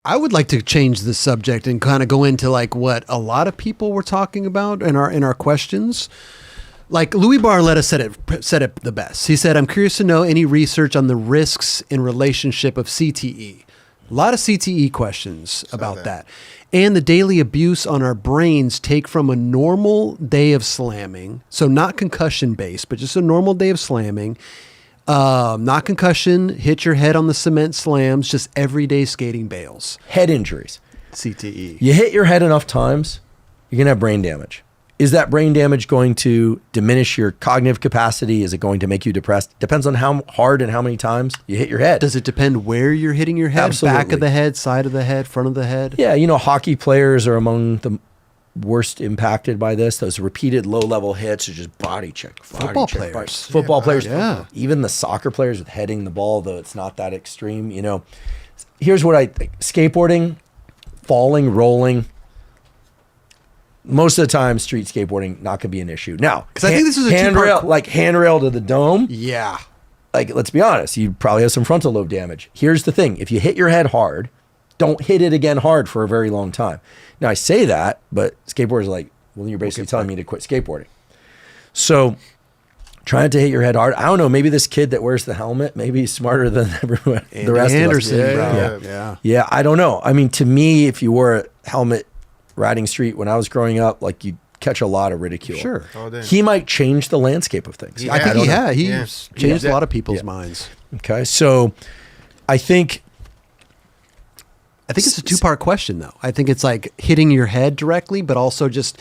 I would like to change the subject and kind of go into like what a lot of people were talking about in our questions. Like Louis Barletta said it the best. He said, "I'm curious to know any research on the risks in relationship of CTE." A lot of CTE questions about that. And the daily abuse on our brains take from a normal day of slamming. So not concussion based, but just a normal day of slamming. Not concussion, hit your head on the cement slams, just everyday skating bails. Head injuries. CTE. You hit your head enough times, you're going to have brain damage. Is that brain damage going to diminish your cognitive capacity? Is it going to make you depressed? Depends on how hard and how many times you hit your head. Does it depend where you're hitting your head? Absolutely. Back of the head, side of the head, front of the head? Yeah, hockey players are among the worst impacted by this. Those repeated low-level hits are just body check. Football players. Football players. Yeah. Even the soccer players with heading the ball, though it's not that extreme. Here's what I think. Skateboarding, falling, rolling, most of the time, street skateboarding not going to be an issue. Now, because I think this is a handrail, like handrail to the dome. Yeah. Like, let's be honest, you probably have some frontal lobe damage. Here's the thing. If you hit your head hard, don't hit it again hard for a very long time. Now, I say that, but skateboarders are like, well, you're basically telling me to quit skateboarding. So trying to hit your head hard. I don't know. Maybe this kid that wears the helmet, maybe he's smarter than everyone, the rest Anderson, of us. bro. Yeah, I don't know. I mean, to me, if you wore a helmet riding street when I was growing up, like you'd catch a lot of ridicule. Sure. He might change the landscape of things. I think he's changed a lot of people's minds. Okay. So I think it's a two-part question, though. I think it's like hitting your head directly, but also just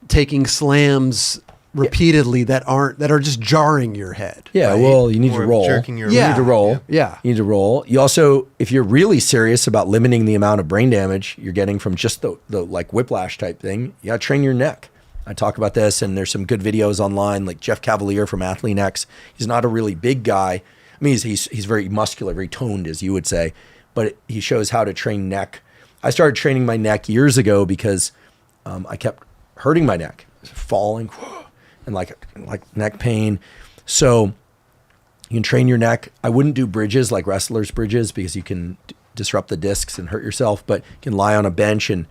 taking slams repeatedly that are just jarring your head. Yeah, right? well, you need to roll. Jerking your You need to roll. Yeah. You need to roll. You also, if you're really serious about limiting the amount of brain damage you're getting from just the like whiplash type thing, you gotta train your neck. I talk about this, and there's some good videos online, like Jeff Cavalier from Athlete X. He's not a really big guy. I mean, he's very muscular, very toned, as you would say, but he shows how to train neck. I started training my neck years ago because I kept hurting my neck, falling, and like neck pain. So you can train your neck. I wouldn't do bridges like wrestlers' bridges because you can disrupt the discs and hurt yourself, but you can lie on a bench and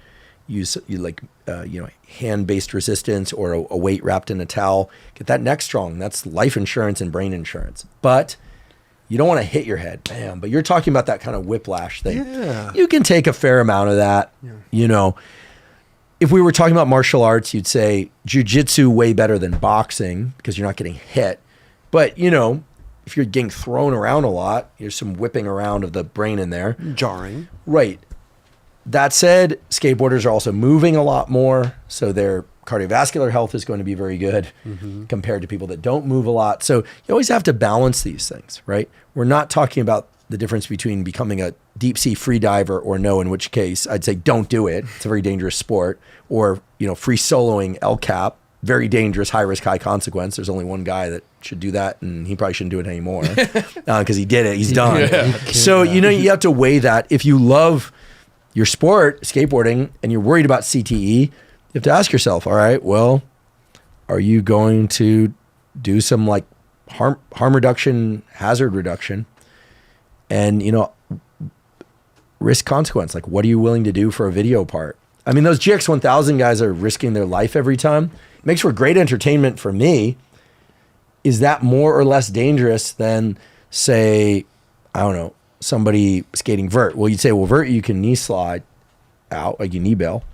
use hand-based resistance or a weight wrapped in a towel. Get that neck strong. That's life insurance and brain insurance. But you don't want to hit your head, bam. But you're talking about that kind of whiplash thing. Yeah. You can take a fair amount of that. Yeah. If we were talking about martial arts, you'd say jiu-jitsu way better than boxing because you're not getting hit. But, if you're getting thrown around a lot, there's some whipping around of the brain in there. Jarring. Right. That said, skateboarders are also moving a lot more, so their cardiovascular health is going to be very good compared to people that don't move a lot. So you always have to balance these things, right? We're not talking about the difference between becoming a deep sea free diver or no, in which case I'd say don't do it. It's a very dangerous sport. Or, free soloing El Cap, very dangerous, high risk, high consequence. There's only one guy that should do that, and he probably shouldn't do it anymore because he did it. He's done. Yeah. So, you have to weigh that. If you love your sport, skateboarding, and you're worried about CTE, you have to ask yourself, all right, well, are you going to do some like harm reduction, hazard reduction, and, risk consequence? Like, what are you willing to do for a video part? I mean, those GX1000 guys are risking their life every time. It makes for great entertainment for me. Is that more or less dangerous than, say, I don't know, somebody skating vert? Well, you'd say, well, vert, you can knee slide out, like you knee bail.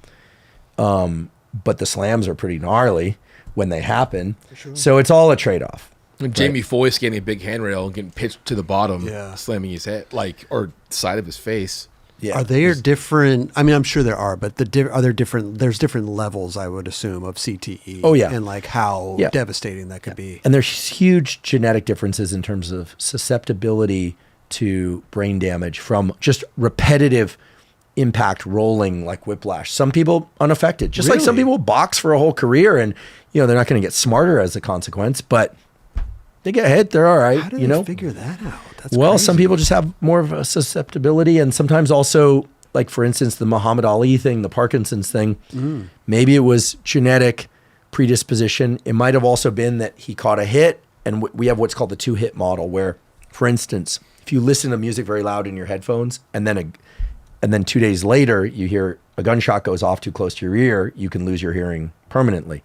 But the slams are pretty gnarly when they happen. Sure. So it's all a trade-off. Jamie Foy skating a big handrail and getting pitched to the bottom, slamming his head, or side of his face. Yeah. Are there different? I mean, I'm sure there are, but are there different? There's different levels, I would assume, of CTE. Oh yeah, and like how devastating that could be. And there's huge genetic differences in terms of susceptibility to brain damage from just repetitive impact rolling, like whiplash. Some people unaffected, just like some people box for a whole career, and they're not going to get smarter as a consequence, but they get hit, they're all right. How do they figure that out? That's well, crazy. Some people just have more of a susceptibility, and sometimes also, like for instance, the Muhammad Ali thing, the Parkinson's thing, maybe it was genetic predisposition. It might have also been that he caught a hit, and we have what's called the 2-hit model, where, for instance, if you listen to music very loud in your headphones, and then and then 2 days later, you hear a gunshot goes off too close to your ear, you can lose your hearing permanently.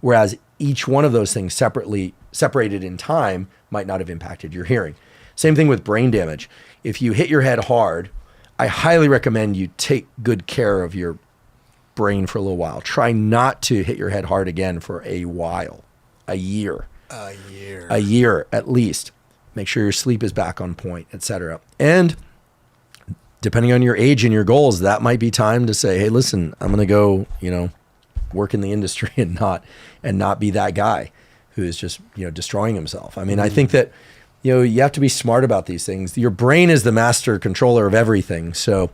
Whereas each one of those things separated in time might not have impacted your hearing. Same thing with brain damage. If you hit your head hard, I highly recommend you take good care of your brain for a little while. Try not to hit your head hard again for a while, a year at least. Make sure your sleep is back on point, etc. And depending on your age and your goals, that might be time to say, hey, listen, I'm going to go, work in the industry and not be that guy who is just, destroying himself. I mean, I think that, you have to be smart about these things. Your brain is the master controller of everything. So,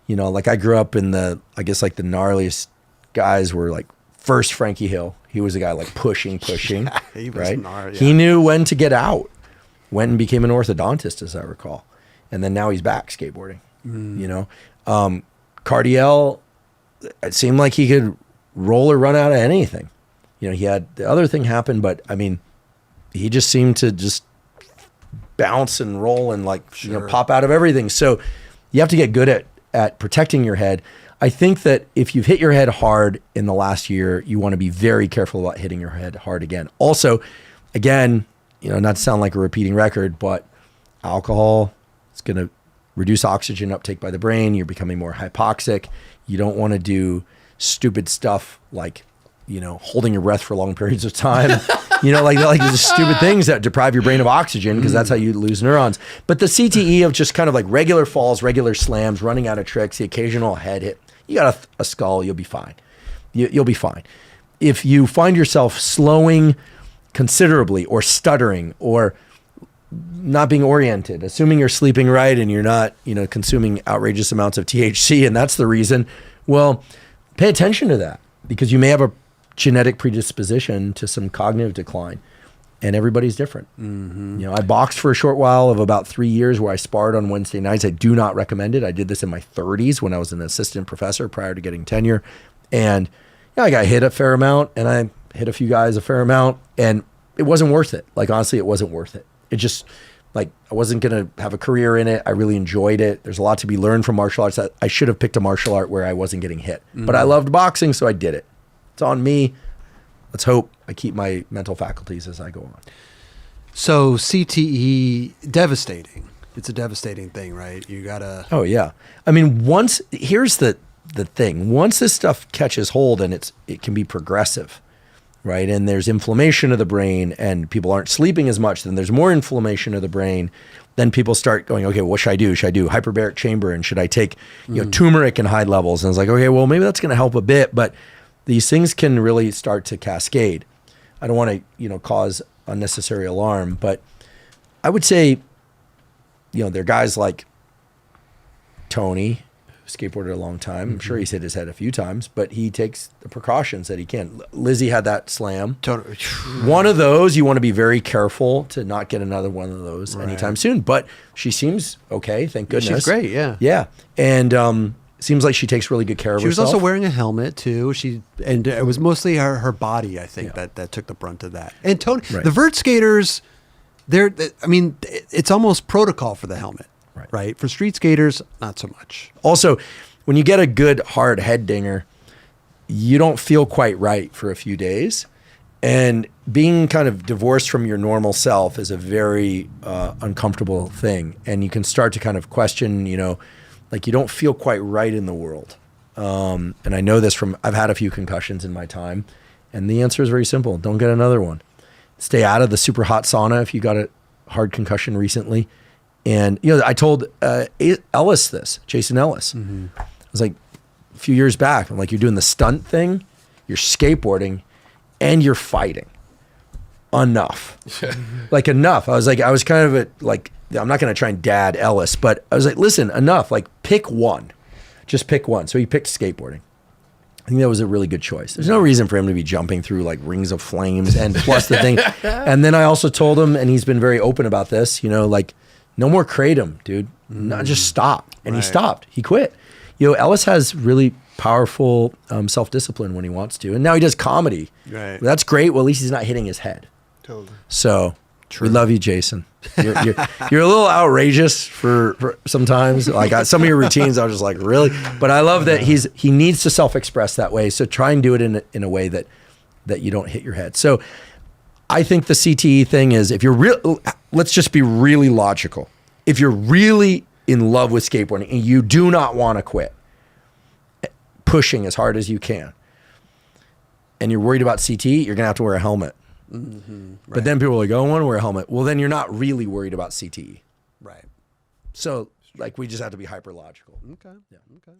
like I grew up in the gnarliest guys were like first Frankie Hill. He was a guy like pushing, He was right? gnarly, yeah. He knew when to get out, went and became an orthodontist, as I recall. And then now he's back skateboarding, Cardiel, it seemed like he could roll or run out of anything. He had the other thing happen, but I mean, he just seemed to just bounce and roll and pop out of everything. So you have to get good at protecting your head. I think that if you've hit your head hard in the last year, you want to be very careful about hitting your head hard again. Also, again, not to sound like a repeating record, but alcohol is going to reduce oxygen uptake by the brain. You're becoming more hypoxic. You don't want to do stupid stuff like, holding your breath for long periods of time, like these stupid things that deprive your brain of oxygen, because that's how you lose neurons. But the CTE of just kind of like regular falls, regular slams, running out of tricks, the occasional head hit, you got a skull, you'll be fine. You'll be fine. If you find yourself slowing considerably or stuttering or not being oriented, assuming you're sleeping right and you're not, consuming outrageous amounts of THC, and that's the reason, well, pay attention to that, because you may have a genetic predisposition to some cognitive decline, and everybody's different. Mm-hmm. I boxed for a short while of about 3 years where I sparred on Wednesday nights. I do not recommend it. I did this in my 30s when I was an assistant professor prior to getting tenure. And I got hit a fair amount, and I hit a few guys a fair amount, and it wasn't worth it. Like, honestly, it wasn't worth it. It just, I wasn't going to have a career in it. I really enjoyed it. There's a lot to be learned from martial arts. I should have picked a martial art where I wasn't getting hit. Mm-hmm. But I loved boxing, so I did it. It's on me. Let's hope I keep my mental faculties as I go on. So CTE, devastating. It's a devastating thing, right? You gotta. Oh yeah. I mean, here's the thing. Once this stuff catches hold, and it can be progressive, right? And there's inflammation of the brain, and people aren't sleeping as much. Then there's more inflammation of the brain. Then people start going, okay, what should I do? Should I do hyperbaric chamber? And should I take turmeric in high levels? And it's like, okay, well, maybe that's going to help a bit, but these things can really start to cascade. I don't want to, cause unnecessary alarm, but I would say, there are guys like Tony, who skateboarded a long time. I'm sure he's hit his head a few times, but he takes the precautions that he can. Lizzie had that slam. One of those, you want to be very careful to not get another one of those anytime soon, but she seems okay. Thank goodness. She's great. Yeah. Yeah. And, seems like she takes really good care of herself. She was also wearing a helmet too. And it was mostly her body, I think, that took the brunt of that. And Tony, the vert skaters, it's almost protocol for the helmet, right? For street skaters, not so much. Also, when you get a good hard head dinger, you don't feel quite right for a few days. And being kind of divorced from your normal self is a very uncomfortable thing. And you can start to kind of question, like you don't feel quite right in the world. And I know this I've had a few concussions in my time. And the answer is very simple. Don't get another one. Stay out of the super hot sauna if you got a hard concussion recently. And, I told Ellis this, Jason Ellis. Mm-hmm. I was like, a few years back, I'm like, you're doing the stunt thing, you're skateboarding, and you're fighting. Enough. Enough. I was kind of I'm not going to try and dad Ellis, but I was like, listen, enough. Like, pick one. Just pick one. So he picked skateboarding. I think that was a really good choice. There's no reason for him to be jumping through like rings of flames, and plus the thing. And then I also told him, and he's been very open about this, no more kratom, dude. No, just stop. And he stopped. He quit. Ellis has really powerful self-discipline when he wants to. And now he does comedy. Right. That's great. Well, at least he's not hitting his head. Totally. So We love you, Jason. You're a little outrageous for sometimes. Like some of your routines, I was just like, really? But I love that he needs to self-express that way. So try and do it in a way that you don't hit your head. So I think the CTE thing is, if you're real, let's just be really logical. If you're really in love with skateboarding and you do not want to quit, pushing as hard as you can, and you're worried about CTE, you're gonna have to wear a helmet. Mm-hmm, right. But then people are like, "Oh, I want to wear a helmet." Well, then you're not really worried about CTE. Right. So, like, we just have to be hyper logical. Okay. Yeah. Okay.